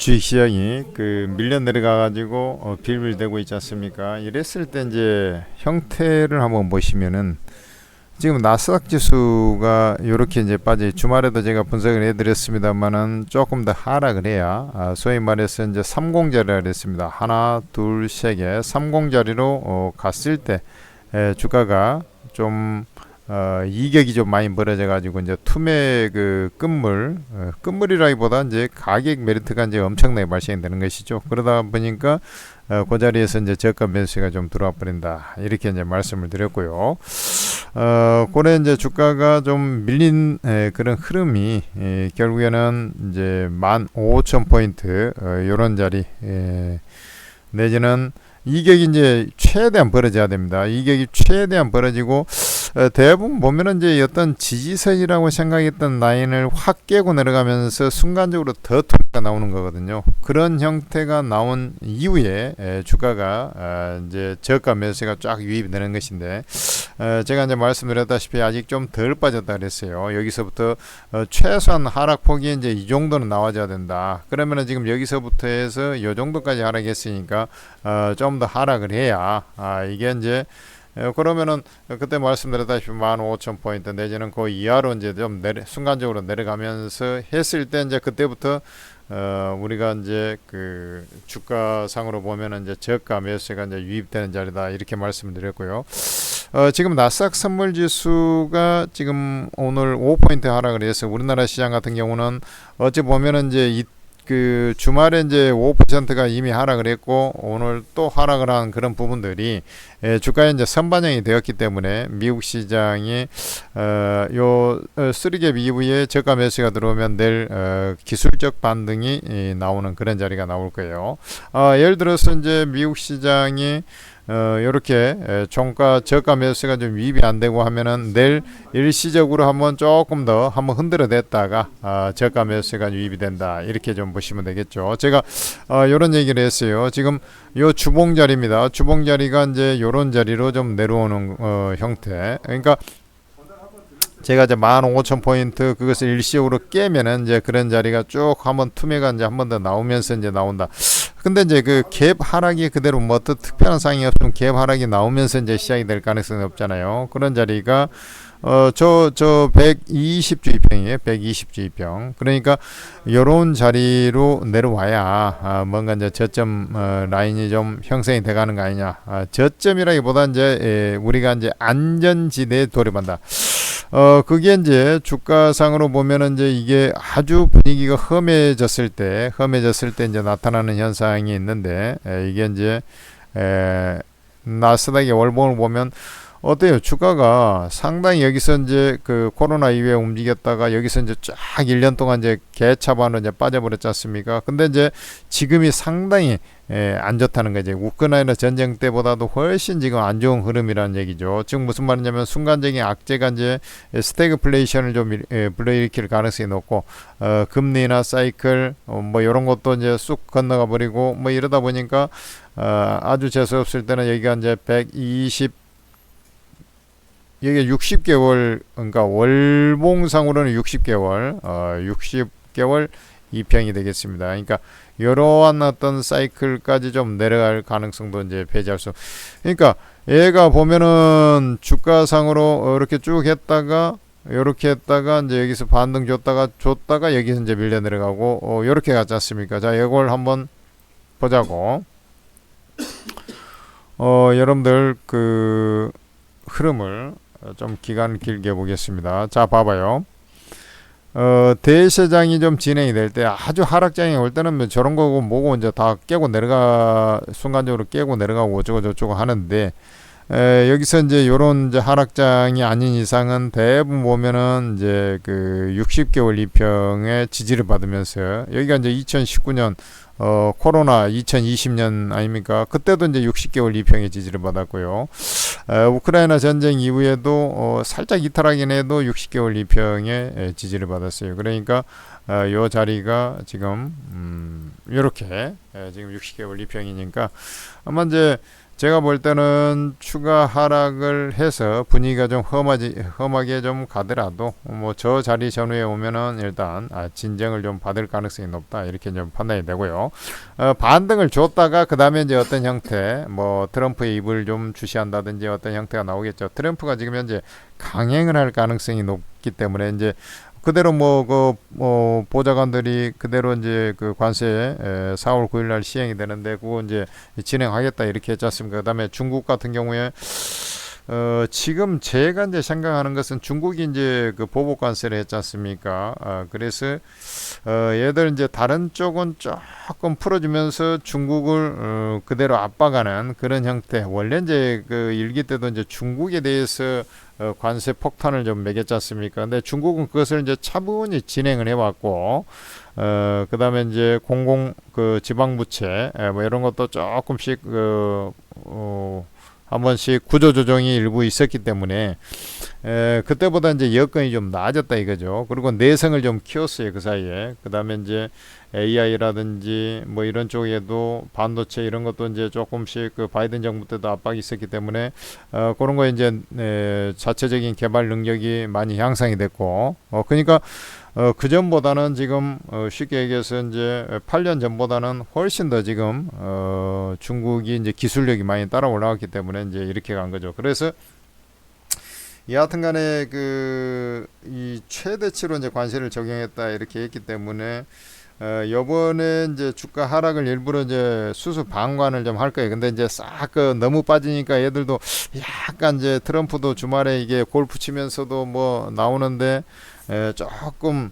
주식시장이 밀려 내려가 가지고 빌빌대고 있지 않습니까? 이랬을 때 이제 형태를 한번 보시면은 지금 나스닥 지수가 이렇게 이제 빠져, 주말에도 제가 분석을 해드렸습니다만은 조금 더 하락을 해야 소위 말해서 이제 30자리라 그랬습니다. 하나 둘 세 개 30자리로 갔을 때 주가가 좀 이격이 좀 많이 벌어져 가지고 이제 투매 끝물이라기보다 이제 가격 메리트가 이제 엄청나게 발생되는 것이죠. 그러다 보니까 그 자리에서 이제 저가 매수가 좀 들어와 버린다, 이렇게 이제 말씀을 드렸고요. 고래 이제 주가가 좀 밀린 그런 흐름이 결국에는 이제 15,000포인트 요런 자리 내지는 이격이 이제 최대한 벌어져야 됩니다. 이격이 최대한 벌어지고 대부분 보면은 이제 어떤 지지선이라고 생각했던 라인을 확 깨고 내려가면서 순간적으로 더 투매가 나오는 거거든요. 그런 형태가 나온 이후에 주가가 이제 저가 매수가 쫙 유입이 되는 것인데, 제가 이제 말씀드렸다시피 아직 좀 덜 빠졌다 그랬어요. 여기서부터 최소한 하락폭이 이제 이 정도는 나와줘야 된다. 그러면은 지금 여기서부터 해서 이 정도까지 하락했으니까 좀 더 하락을 해야 이게 이제 그러면은 그때 말씀드렸다시피 15,000포인트 내지는 그 이하로 이제 좀 순간적으로 내려가면서 했을 때 이제 그때부터 우리가 이제 그 주가상으로 보면은 이제 저가 매수가 이제 유입되는 자리다, 이렇게 말씀드렸고요. 지금 나스닥 선물 지수가 지금 오늘 5포인트 하락을 해서 우리나라 시장 같은 경우는 어찌 보면은 이제 그 주말에 이제 5%가 이미 하락을 했고 오늘 또 하락을 한 그런 부분들이 주가에 이제 선반영이 되었기 때문에 미국 시장이 요 3갭 이후에 저가 매수가 들어오면 내일 기술적 반등이 나오는 그런 자리가 나올 거예요. 예를 들어서 이제 미국 시장이 요렇게 종가 저가 매수가 좀 유입이 안 되고 하면은 내일 일시적으로 한번 조금 더 한번 흔들어 댔다가 저가 매수가 유입이 된다, 이렇게 좀 보시면 되겠죠. 제가 요런 얘기를 했어요. 지금 요 주봉 자리입니다. 주봉 자리가 이제 요런 자리로 좀 내려오는 형태. 그러니까 제가 이제 15,000포인트 그것을 일시적으로 깨면은 이제 그런 자리가 쭉 한번 투매가 이제 한 번 더 나오면서 이제 나온다. 근데 이제 그 갭 하락이 그대로 뭐 어떤 특별한 상황이 없으면 갭 하락이 나오면서 이제 시작이 될 가능성이 없잖아요. 그런 자리가 저 120주의평이에요. 120주의평. 그러니까 요런 자리로 내려와야 뭔가 이제 저점 라인이 좀 형성이 돼 가는 거 아니냐. 저점이라기보다 이제 우리가 이제 안전지대에 돌입한다. 그게 이제 주가상으로 보면은 이제 이게 아주 분위기가 험해졌을 때 이제 나타나는 현상이 있는데, 이게 이제 나스닥의 월봉을 보면 어때요? 주가가 상당히 여기서 이제 그 코로나 이후에 움직였다가 여기서 이제 쫙 1년 동안 이제 개차반으로 이제 빠져버렸지 않습니까? 근데 이제 지금이 상당히 안 좋다는 거죠. 우크라이나 전쟁 때보다도 훨씬 지금 안 좋은 흐름이라는 얘기죠. 지금 무슨 말이냐면 순간적인 악재가 이제 스태그플레이션을 좀 불러일으킬 가능성이 높고 금리나 사이클 뭐 이런 것도 이제 쑥 건너가 버리고 뭐 이러다 보니까 아주 재수 없을 때는 여기가 이제 120 이게 60개월, 그러니까 월봉상으로는 60개월, 60개월 이평이 되겠습니다. 그러니까 이러한 어떤 사이클까지 좀 내려갈 가능성도 이제 배제할 수. 그러니까 얘가 보면은 주가상으로 이렇게 쭉 했다가 이렇게 했다가 이제 여기서 반등 줬다가 여기서 이제 밀려 내려가고 이렇게 갔지 않습니까? 자, 이걸 한번 보자고. 여러분들 그 흐름을 좀 기간 길게 보겠습니다. 자, 봐봐요. 대세장이 좀 진행이 될 때, 아주 하락장이 올 때는 뭐 저런 거고 뭐고 이제 다 깨고 순간적으로 깨고 내려가고 어쩌고 저쩌고 하는데, 여기서 이제 요런 이제 하락장이 아닌 이상은 대부분 보면은 이제 그 60개월 이평의 지지를 받으면서, 여기가 이제 2019년 코로나 2020년 아닙니까? 그때도 이제 60개월 이평의 지지를 받았고요. 우크라이나 전쟁 이후에도 살짝 이탈하긴 해도 60개월 이평의 지지를 받았어요. 그러니까 요 자리가 지금 이렇게 지금 60개월 이평이니까 아마 이제 제가 볼 때는 추가 하락을 해서 분위기가 좀 험하게 좀 가더라도 뭐 저 자리 전후에 오면은 일단 진정을 좀 받을 가능성이 높다 이렇게 좀 판단이 되고요. 반등을 줬다가 그 다음에 이제 어떤 형태 뭐 트럼프의 입을 좀 주시한다든지 어떤 형태가 나오겠죠. 트럼프가 지금 현재 강행을 할 가능성이 높기 때문에 이제 그대로 보좌관들이 그대로 이제 그 관세 4월 9일 날 시행이 되는데 그거 이제 진행하겠다 이렇게 했지 않습니까? 그다음에 중국 같은 경우에 지금 제가 이제 생각하는 것은 중국이 이제 그 보복 관세를 했지 않습니까? 그래서 얘들 이제 다른 쪽은 조금 풀어주면서 중국을 그대로 압박하는 그런 형태. 원래 이제 그 일기 때도 이제 중국에 대해서 관세 폭탄을 좀 매겼지 않습니까? 근데 중국은 그것을 이제 차분히 진행을 해왔고, 그 다음에 이제 그 지방부채, 뭐 이런 것도 조금씩, 한 번씩 구조조정이 일부 있었기 때문에 그때보다 이제 여건이 좀 나아졌다 이거죠. 그리고 내성을 좀 키웠어요 그 사이에. 그 다음에 이제 AI라든지 뭐 이런 쪽에도 반도체 이런 것도 이제 조금씩 그 바이든 정부 때도 압박이 있었기 때문에 그런 거 이제 자체적인 개발 능력이 많이 향상이 됐고 그러니까 그 전보다는 지금 쉽게 얘기해서 이제 8년 전보다는 훨씬 더 지금 중국이 이제 기술력이 많이 따라 올라왔기 때문에 이제 이렇게 간 거죠. 그래서 여하튼간에 이 최대치로 이제 관세를 적용했다 이렇게 했기 때문에 요번에 이제 주가 하락을 일부러 이제 수수 방관을 좀 할 거예요. 근데 이제 싹 너무 빠지니까 얘들도 약간 이제 트럼프도 주말에 이게 골프 치면서도 뭐 나오는데 조금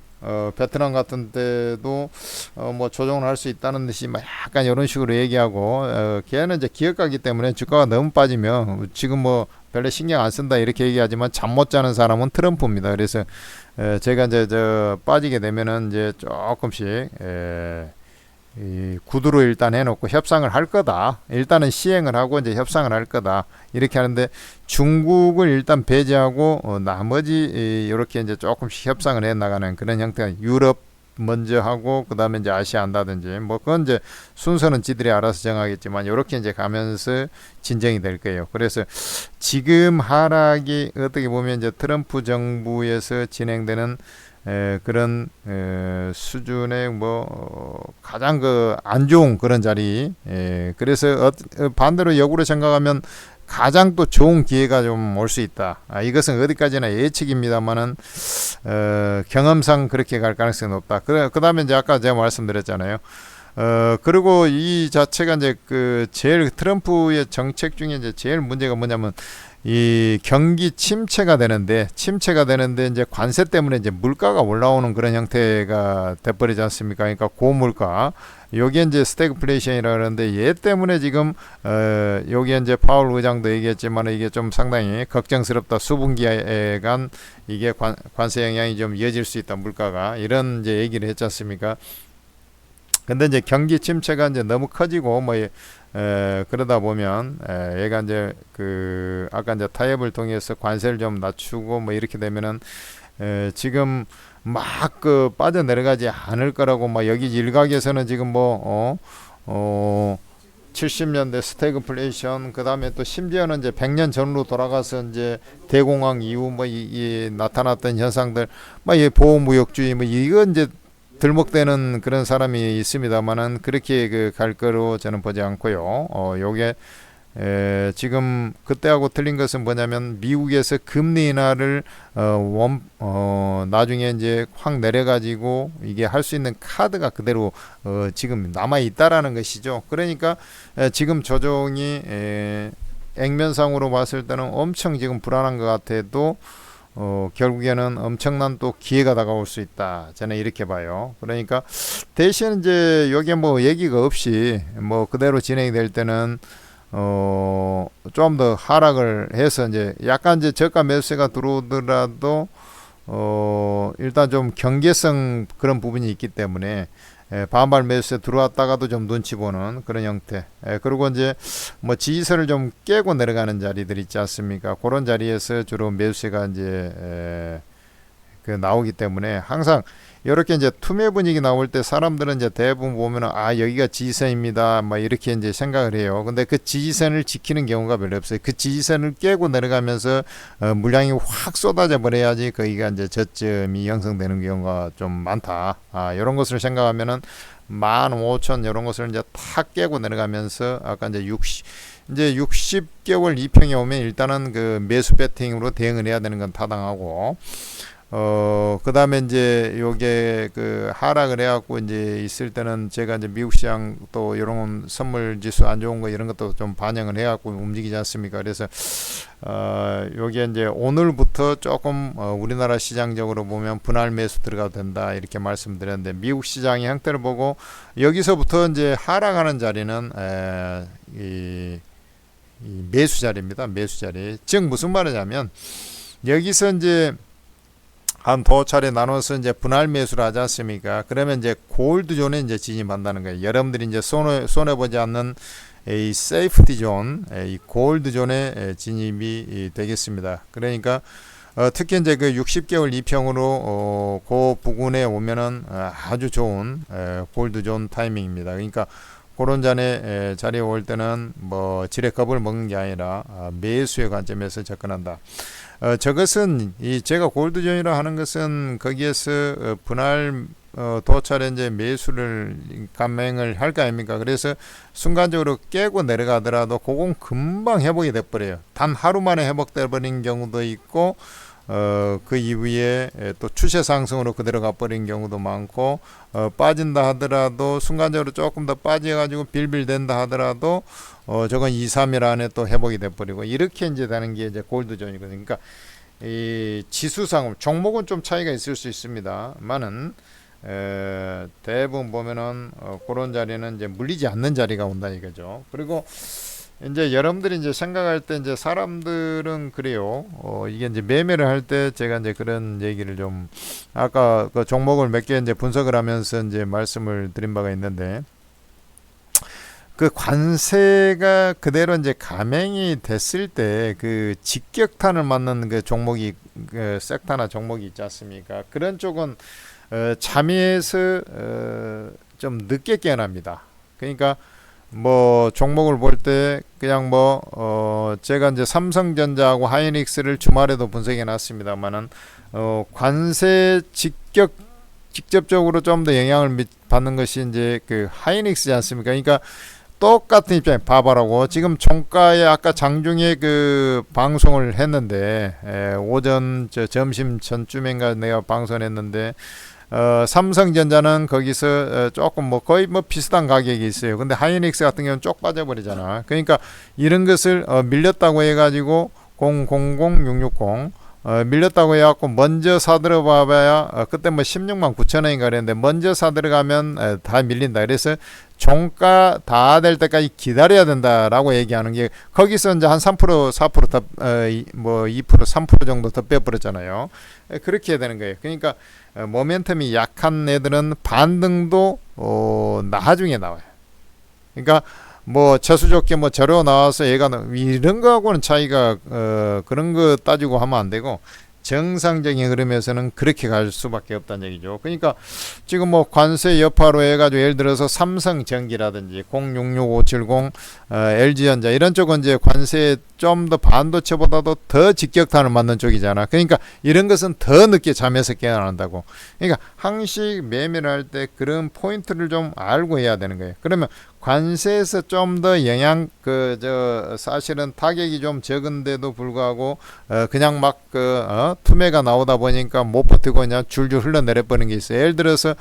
베트남 같은 때도 뭐 조정을 할 수 있다는 듯이 막 약간 이런 식으로 얘기하고 걔는 이제 기업가기 때문에 주가가 너무 빠지면 지금 뭐 별로 신경 안 쓴다 이렇게 얘기하지만 잠 못 자는 사람은 트럼프입니다. 그래서 제가 이제 빠지게 되면은 이제 조금씩 이 구두로 일단 해놓고 협상을 할 거다. 일단은 시행을 하고 이제 협상을 할 거다. 이렇게 하는데 중국을 일단 배제하고 나머지 이렇게 이제 조금씩 협상을 해 나가는 그런 형태가 유럽 먼저 하고 그 다음에 이제 아시아 한다든지 뭐 그건 이제 순서는 지들이 알아서 정하겠지만 이렇게 이제 가면서 진정이 될 거예요. 그래서 지금 하락이 어떻게 보면 이제 트럼프 정부에서 진행되는 그런 수준의 가장 안 좋은 그런 자리. 그래서 반대로 역으로 생각하면 가장 또 좋은 기회가 좀 올 수 있다. 이것은 어디까지나 예측입니다만은 경험상 그렇게 갈 가능성이 높다. 그 다음에 이제 아까 제가 말씀드렸잖아요. 그리고 이 자체가 이제 제일 트럼프의 정책 중에 이제 제일 문제가 뭐냐면 이 경기 침체가 되는데 이제 관세 때문에 이제 물가가 올라오는 그런 형태가 돼버리지 않습니까? 그러니까 고물가. 여기에 이제 스태그플레이션이라 그러는데 얘 때문에 지금 여기에 이제 파월 의장도 얘기했지만 이게 좀 상당히 걱정스럽다. 수분기에 간 이게 관세 영향이 좀 이어질 수 있다. 물가가 이런 이제 얘기를 했지 않습니까? 근데 이제 경기 침체가 이제 너무 커지고 그러다 보면 얘가 이제 아까 이제 타협을 통해서 관세를 좀 낮추고 뭐 이렇게 되면은 지금 막 빠져내려가지 않을 거라고 여기 일각에서는 지금 70년대 스태그플레이션 그 다음에 또 심지어는 이제 100년 전으로 돌아가서 이제 대공황 이후 이 나타났던 현상들 이 보호무역주의 이건 이제 들먹대는 그런 사람이 있습니다만은 그렇게 갈 거로 저는 보지 않고요. 요게 지금 그때하고 틀린 것은 뭐냐면 미국에서 금리 인하를 나중에 이제 확 내려가지고 이게 할 수 있는 카드가 그대로 지금 남아 있다라는 것이죠. 그러니까 지금 조정이 액면상으로 봤을 때는 엄청 지금 불안한 것 같아도 결국에는 엄청난 또 기회가 다가올 수 있다. 저는 이렇게 봐요. 그러니까 대신 이제 여기에 얘기가 없이 그대로 진행이 될 때는 좀 더 하락을 해서 이제 약간 이제 저가 매수세가 들어오더라도 일단 좀 경계성 그런 부분이 있기 때문에 반발 매수세 들어왔다가도 좀 눈치 보는 그런 형태. 그리고 이제 지지선을 좀 깨고 내려가는 자리들 있지 않습니까? 그런 자리에서 주로 매수세가 이제 나오기 때문에 항상 이렇게 이제 투매 분위기 나올 때 사람들은 이제 대부분 보면은 아 여기가 지지선입니다 뭐 이렇게 이제 생각을 해요. 근데 그 지지선을 지키는 경우가 별로 없어요. 그 지지선을 깨고 내려가면서 물량이 확 쏟아져 버려야지 거기가 이제 저점이 형성되는 경우가 좀 많다. 이런 것을 생각하면은 15,000 이런 것을 이제 탁 깨고 내려가면서 아까 이제 60개월 이평이 오면 일단은 그 매수 배팅으로 대응을 해야 되는 건 타당하고, 그 다음에 이제 요게 그 하락을 해갖고 이제 있을 때는 제가 이제 미국 시장 또 이런 선물 지수 안 좋은 거 이런 것도 좀 반영을 해갖고 움직이지 않습니까? 그래서, 요게 이제 오늘부터 조금, 우리나라 시장적으로 보면 분할 매수 들어가도 된다 이렇게 말씀드렸는데, 미국 시장의 형태를 보고 여기서부터 이제 하락하는 자리는, 이 매수 자리입니다. 매수 자리. 즉 무슨 말이냐면 여기서 이제 한 두 차례 나눠서 이제 분할 매수를 하지 않습니까? 그러면 이제 골드 존에 이제 진입한다는 거예요. 여러분들이 이제 손해 보지 않는 이 세이프티 존, 이 골드 존에 진입이 되겠습니다. 그러니까 특히 이제 그 60개월 이평으로 그 부근에 오면은 아주 좋은 골드 존 타이밍입니다. 그러니까 그런 자리에 올 때는 뭐 지레 겁을 먹는 게 아니라 매수의 관점에서 접근한다. 저것은 제가 골드존이라 하는 것은 거기에서 분할 도찰에 이제 매수를 감행을 할 거 아닙니까? 그래서 순간적으로 깨고 내려가더라도 그건 금방 회복이 돼버려요. 단 하루 만에 회복돼 버린 경우도 있고, 그 이후에 또 추세 상승으로 그대로 가버린 경우도 많고, 빠진다 하더라도 순간적으로 조금 더 빠져가지고 빌빌댄다 하더라도 저건 2, 3일 안에 또 회복이 돼버리고 이렇게 이제 되는 게 이제 골드존이거든요. 그러니까 이 지수상으로 종목은 좀 차이가 있을 수 있습니다만은 대부분 보면은 그런 자리는 이제 물리지 않는 자리가 온다 이거죠. 그리고 이제 여러분들이 이제 생각할 때 이제 사람들은 그래요. 이게 이제 매매를 할 때 제가 이제 그런 얘기를 좀 아까 그 종목을 몇 개 이제 분석을 하면서 이제 말씀을 드린 바가 있는데, 그 관세가 그대로 이제 감행이 됐을 때 그 직격탄을 맞는 그 종목이 그 섹터나 종목이 있지 않습니까? 그런 쪽은 잠에서 좀 늦게 깨어납니다. 그러니까 뭐 종목을 볼 때 그냥 제가 이제 삼성전자하고 하이닉스를 주말에도 분석해 놨습니다만은 관세 직접적으로 좀 더 영향을 받는 것이 이제 그 하이닉스지 않습니까? 그러니까 똑같은 입장에 봐봐라고 지금 종가에 아까 장중에 그 방송을 했는데 오전 점심 전쯤인가 내가 방송했는데 삼성전자는 거기서 조금 거의 비슷한 가격이 있어요. 근데 하이닉스 같은 경우는 쪽 빠져버리잖아. 그러니까 이런 것을 밀렸다고 해가지고 000660 밀렸다고 해갖고 먼저 사들어 봐봐야 그때 16만 9천 원인가 그랬는데 먼저 사들어가면 다 밀린다. 그래서 종가 다 될 때까지 기다려야 된다라고 얘기하는 게 거기서 이제 한 3% 4% 더 2% 3% 정도 더 빼버렸잖아요. 그렇게 해야 되는 거예요. 그러니까 모멘텀이 약한 애들은 반등도 나중에 나와요. 그러니까 처수 좋게 저려 나와서 얘가 이런 거하고는 차이가 그런 거 따지고 하면 안 되고 정상적인 흐름에서는 그렇게 갈 수밖에 없다는 얘기죠. 그러니까 지금 관세 여파로 해가지고 예를 들어서 삼성전기라든지 066570 LG전자 이런 쪽은 이제 관세 좀 더 반도체보다도 더 직격탄을 맞는 쪽이잖아. 그러니까 이런 것은 더 늦게 잠에서 깨어난다고. 그러니까 항시 매매를 할 때 그런 포인트를 좀 알고 해야 되는 거예요. 그러면 관세에서 좀 더 영향 사실은 타격이 좀 적은데도 불구하고 그냥 투매가 나오다 보니까 못 버티고 그냥 줄줄 흘러내려 버리는 게 있어요. 예를 들어서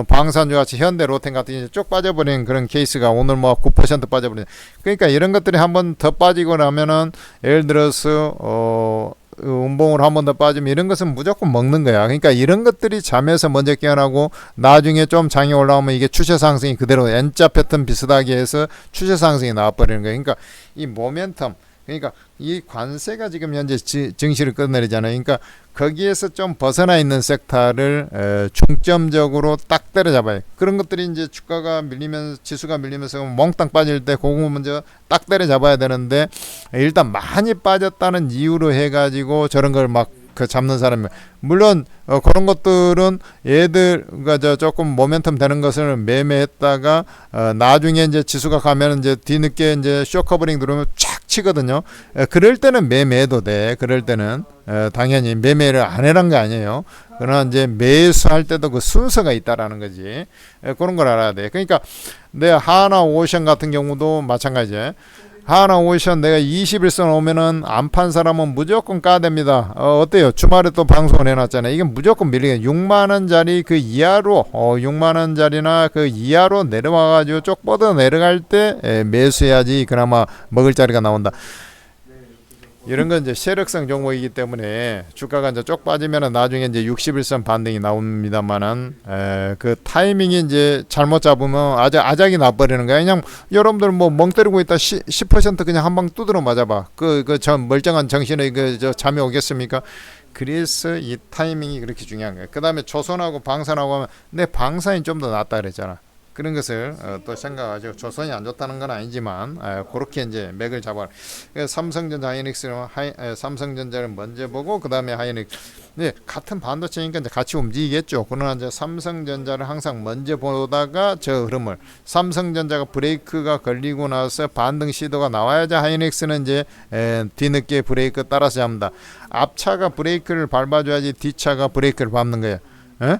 방산주 같이 현대 로텐 같은 게 쭉 빠져버리는 그런 케이스가 오늘 9% 빠져버리는. 그러니까 이런 것들이 한번 더 빠지고 나면은 예를 들어서 운봉을 한 번 더 빠지면 이런 것은 무조건 먹는 거야. 그러니까 이런 것들이 잠에서 먼저 깨어나고 나중에 좀 장이 올라오면 이게 추세 상승이 그대로 N자 패턴 비슷하게 해서 추세 상승이 나와버리는 거예요. 그러니까 이 모멘텀, 그러니까 이 관세가 지금 현재 증시를 끌어내리잖아요. 그러니까 거기에서 좀 벗어나 있는 섹터를 중점적으로 딱 때려잡아요. 그런 것들이 이제 주가가 밀리면서 지수가 밀리면서 몽땅 빠질 때 그거 먼저 딱 때려잡아야 되는데 일단 많이 빠졌다는 이유로 해가지고 저런 걸 그 잡는 사람이 물론 그런 것들은 얘들가 저 조금 모멘텀 되는 것을 매매했다가 나중에 이제 지수가 가면 이제 뒤늦게 이제 쇼 커버링 들어오면 쫙 치거든요. 그럴 때는 매매해도 돼. 그럴 때는 당연히 매매를 안 해란 게 아니에요. 그러나 이제 매수할 때도 그 순서가 있다라는 거지. 그런 걸 알아야 돼. 그러니까 내 하나오션 같은 경우도 마찬가지예요. 하나오션 내가 21선 오면은 안 판 사람은 무조건 까댑니다. 어때요? 주말에 또 방송을 해놨잖아요. 이게 무조건 밀리게 6만원짜리 그 이하로 6만원짜리나 그 이하로 내려와가지고 쪽 뻗어 내려갈 때 매수해야지 그나마 먹을 자리가 나온다. 이런 건 이제 세력성 종목이기 때문에 주가가 이제 쪽 빠지면은 나중에 이제 61선 반등이 나옵니다만은 그 타이밍이 이제 잘못 잡으면 아작이 나버리는 거야. 그냥 여러분들 뭐 멍 때리고 있다 10% 그냥 한 방 두드러 맞아봐. 저 멀쩡한 정신에 저 잠이 오겠습니까? 그래서 이 타이밍이 그렇게 중요한 거야. 그 다음에 조선하고 방산하고 하면 내 방산이 좀 더 낫다 그랬잖아. 그런 것을 또 생각하죠. 조선이 안 좋다는 건 아니지만 그렇게 이제 맥을 잡아. 삼성전자, 하이닉스는 삼성전자를 먼저 보고 그 다음에 하이닉스. 네, 같은 반도체니까 이제 같이 움직이겠죠. 그러나 이제 삼성전자를 항상 먼저 보다가 저 흐름을 삼성전자가 브레이크가 걸리고 나서 반등 시도가 나와야지 하이닉스는 이제 뒤늦게 브레이크 따라서 잡는다. 앞차가 브레이크를 밟아줘야지 뒤차가 브레이크를 밟는 거예요. 에?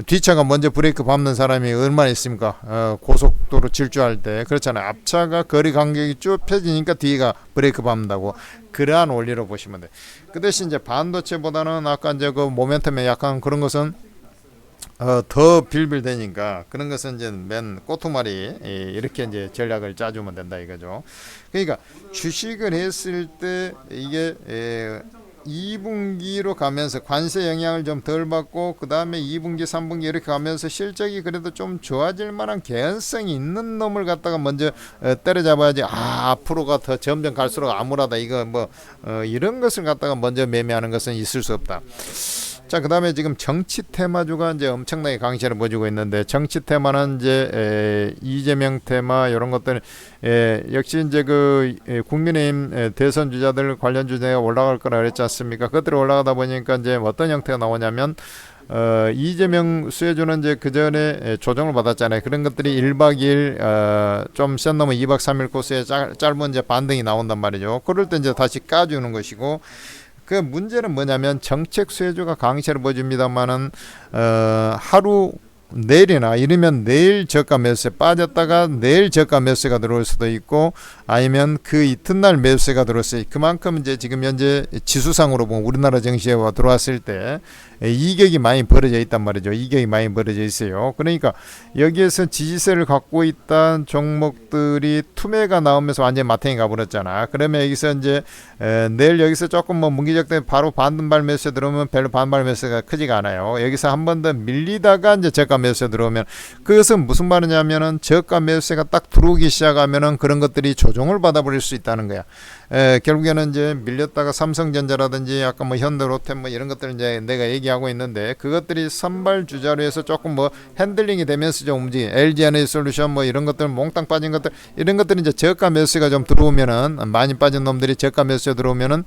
뒷차가 먼저 브레이크 밟는 사람이 얼마나 있습니까? 고속도로 질주할 때 그렇잖아요. 앞차가 거리 간격이 쭉 펴지니까 뒤가 브레이크 밟는다고. 그러한 원리로 보시면 돼. 그 대신 이제 반도체보다는 아까 이제 그 모멘텀에 약간 그런 것은 더 빌빌대니까 그런 것은 이제 맨 꼬투마리 이렇게 이제 전략을 짜주면 된다 이거죠. 그러니까 주식을 했을 때 이게 2분기로 가면서 관세 영향을 좀 덜 받고 그 다음에 2분기 3분기 이렇게 가면서 실적이 그래도 좀 좋아질 만한 개연성이 있는 놈을 갖다가 먼저 때려잡아야지. 앞으로가 더 점점 갈수록 암울하다 이거 뭐 이런 것을 갖다가 먼저 매매하는 것은 있을 수 없다. 자, 그 다음에 지금 정치 테마주가 이제 엄청나게 강세를 보여주고 있는데, 정치 테마는 이제 이재명 테마 이런 것들 역시 이제 그 국민의힘 대선 주자들 관련 주제가 올라갈 거라 그랬지 않습니까? 그것들이 올라가다 보니까 이제 어떤 형태가 나오냐면 이재명 수혜주는 이제 그 전에 조정을 받았잖아요. 그런 것들이 1박 2일 좀 센 놈은 2박 3일 코스에 짧은 이제 반등이 나온단 말이죠. 그럴 때 이제 다시 까주는 것이고. 그 문제는 뭐냐면 정책 수혜주가 강세를 보여줍니다만은 하루 내일이나 이르면 내일 저가 매수에 빠졌다가 내일 저가 매수가 들어올 수도 있고 아니면 그 이튿날 매수가 들어왔어요. 그만큼 이제 지금 현재 지수상으로 보면 우리나라 증시에 들어왔을 때 이격이 많이 벌어져 있단 말이죠. 이격이 많이 벌어져 있어요. 그러니까 여기에서 지지세를 갖고 있던 종목들이 투매가 나오면서 완전히 마탱이 가버렸잖아. 그러면 여기서 이제 내일 여기서 조금 뭐 문기적 때문에 바로 반발 매수에 들어오면 별로 반발 매수가 크지가 않아요. 여기서 한 번 더 밀리다가 이제 저가 매수에 들어오면 그것은 무슨 말이냐면은 저가 매수가 딱 들어오기 시작하면은 그런 것들이 조정을 받아버릴 수 있다는 거야. 결국에는 이제 밀렸다가 삼성전자라든지 아까 뭐 현대로템 뭐 이런 것들 이제 내가 얘기하고 있는데 그것들이 선발 주자로 해서 조금 뭐 핸들링이 되면서 좀 움직이 LG에너지솔루션 뭐 이런 것들 몽땅 빠진 것들 이런 것들이 이제 저가 매수가 좀 들어오면은 많이 빠진 놈들이 저가 매수에 들어오면은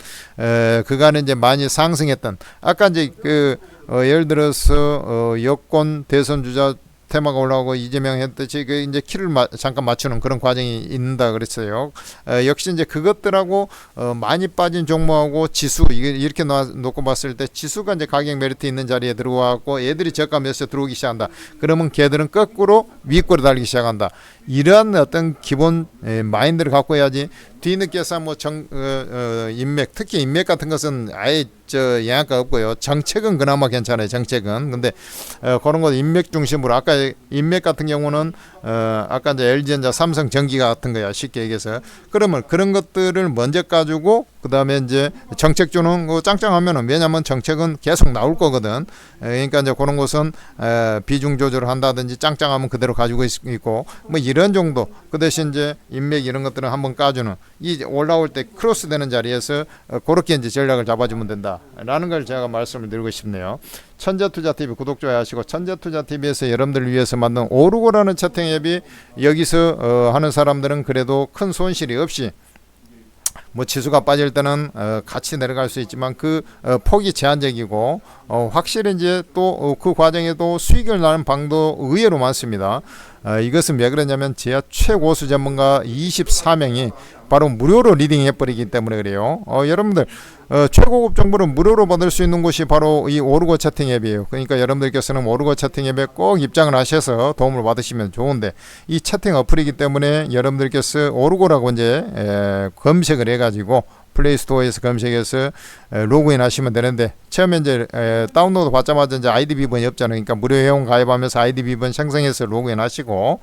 그간에 이제 많이 상승했던 아까 이제 그 예를 들어서 여권 대선 주자 테마가 올라오고 이재명 했듯이 그 이제 키를 잠깐 맞추는 그런 과정이 있는다 그랬어요. 역시 이제 그것들하고 많이 빠진 종목하고 지수 이렇게 놓고 봤을 때 지수가 이제 가격 메리트 있는 자리에 들어와고 얘들이 저가 매수에 들어오기 시작한다. 그러면 걔들은 거꾸로 위꼬리 달리기 시작한다. 이러한 어떤 기본 마인드를 갖고 해야지. 뒤늦게서 뭐 인맥 특히 인맥 같은 것은 아예 영향가 없고요. 정책은 그나마 괜찮아요. 정책은 근데 그런 거 인맥 중심으로 아까 인맥 같은 경우는 아까 이제 LG전자, 삼성전기 같은 거야 쉽게 얘기해서 그러면 그런 것들을 먼저 가지고 그 다음에 이제 정책 주는 거 짱짱하면은 왜냐면 정책은 계속 나올 거거든. 그러니까 이제 그런 것은 비중 조절을 한다든지 짱짱하면 그대로 가지고 있고 뭐 이런 정도. 그 대신 이제 인맥 이런 것들은 한번 까주는 이 올라올 때 크로스 되는 자리에서 그렇게 이제 전략을 잡아주면 된다라는 걸 제가 말씀을 드리고 싶네요. 천재투자TV 구독 좋아요 하시고 천재투자TV에서 여러분들을 위해서 만든 오르고라는 채팅 앱이 여기서 하는 사람들은 그래도 큰 손실이 없이 뭐 지수가 빠질 때는 같이 내려갈 수 있지만 그 폭이 제한적이고 확실히 이제 또 그 과정에도 수익을 나는 방도 의외로 많습니다. 이것은 왜 그러냐면 제야 최고수 전문가 24명이 바로 무료로 리딩해 버리기 때문에 그래요. 여러분들 최고급 정보를 무료로 받을 수 있는 곳이 바로 이 오르고 채팅 앱이에요. 그러니까 여러분들께서는 오르고 채팅 앱에 꼭 입장을 하셔서 도움을 받으시면 좋은데, 이 채팅 어플이기 때문에 여러분들께서 오르고라고 이제 검색을 해가지고 플레이스토어에서 검색해서 로그인 하시면 되는데, 처음에 이제 다운로드 받자마자 이제 아이디 비번이 없잖아요. 그러니까 무료 회원 가입하면서 아이디 비번 생성해서 로그인 하시고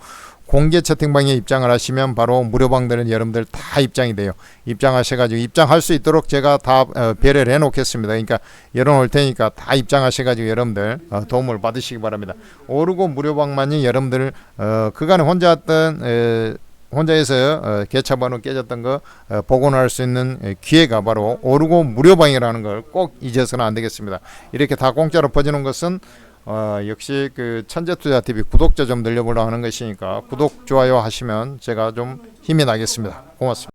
공개 채팅방에 입장을 하시면 바로 무료방들은 여러분들 다 입장이 돼요. 입장하셔가지고 입장할 수 있도록 제가 다 배려를 해놓겠습니다. 그러니까 열어놓을 테니까 다 입장하셔가지고 여러분들 도움을 받으시기 바랍니다. 오르고 무료방만이 여러분들 그간에 혼자 했던 혼자서 개차번호 깨졌던 거 복원할 수 있는 기회가 바로 오르고 무료방이라는 걸 꼭 잊어서는 안 되겠습니다. 이렇게 다 공짜로 퍼지는 것은 역시 그 천재투자TV 구독자 좀 늘려보려고 하는 것이니까 구독, 좋아요 하시면 제가 좀 힘이 나겠습니다. 고맙습니다.